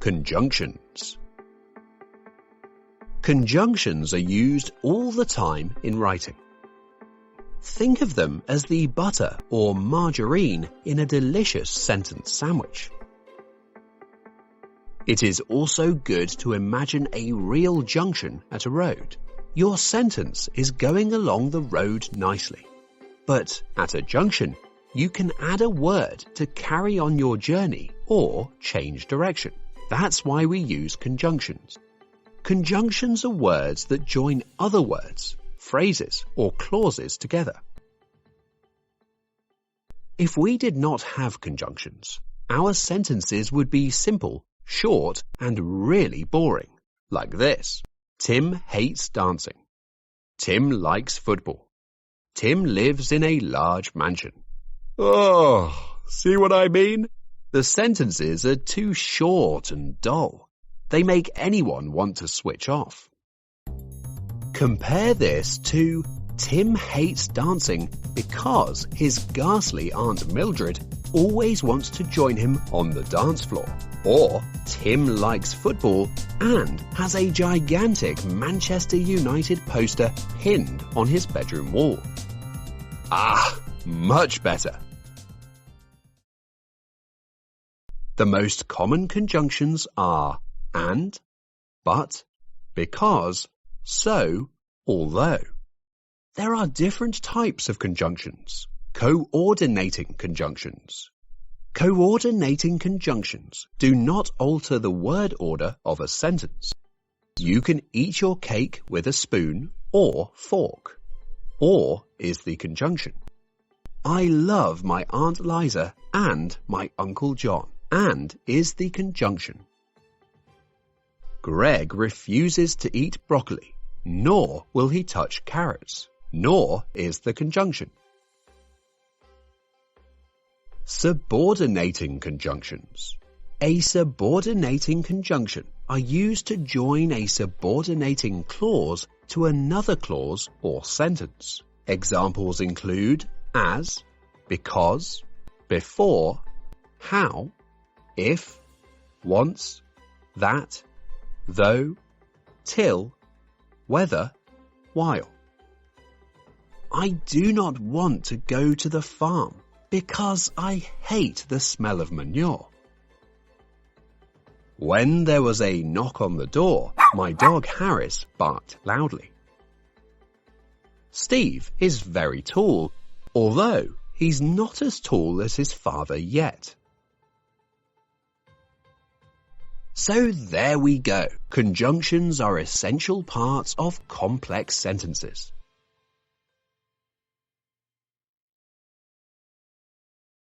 Conjunctions. Conjunctions are used all the time in writing. Think of them as the butter or margarine in a delicious sentence sandwich. It is also good to imagine a real junction at a road. Your sentence is going along the road nicely. But at a junction, you can add a word to carry on your journey or change direction. That's why we use conjunctions. Conjunctions are words that join other words, phrases, or clauses together. If we did not have conjunctions, our sentences would be simple, short, and really boring, like this. Tim hates dancing. Tim likes football. Tim lives in a large mansion. Oh, see what I mean? The sentences are too short and dull. They make anyone want to switch off. Compare this to Tim hates dancing because his ghastly Aunt Mildred always wants to join him on the dance floor. Or Tim likes football and has a gigantic Manchester United poster pinned on his bedroom wall. Ah, much better. The most common conjunctions are and, but, because, so, although. There are different types of conjunctions. Coordinating conjunctions. Coordinating conjunctions do not alter the word order of a sentence. You can eat your cake with a spoon or fork. Or is the conjunction. I love my Aunt Liza and my Uncle John. And is the conjunction. Greg refuses to eat broccoli, nor will he touch carrots, nor is the conjunction. Subordinating conjunctions. A subordinating conjunction are used to join a subordinating clause to another clause or sentence. Examples include as, because, before, how, if, once, that, though, till, whether, while. I do not want to go to the farm because I hate the smell of manure. When there was a knock on the door, my dog Harris barked loudly. Steve is very tall, although he's not as tall as his father yet. So there we go. Conjunctions are essential parts of complex sentences.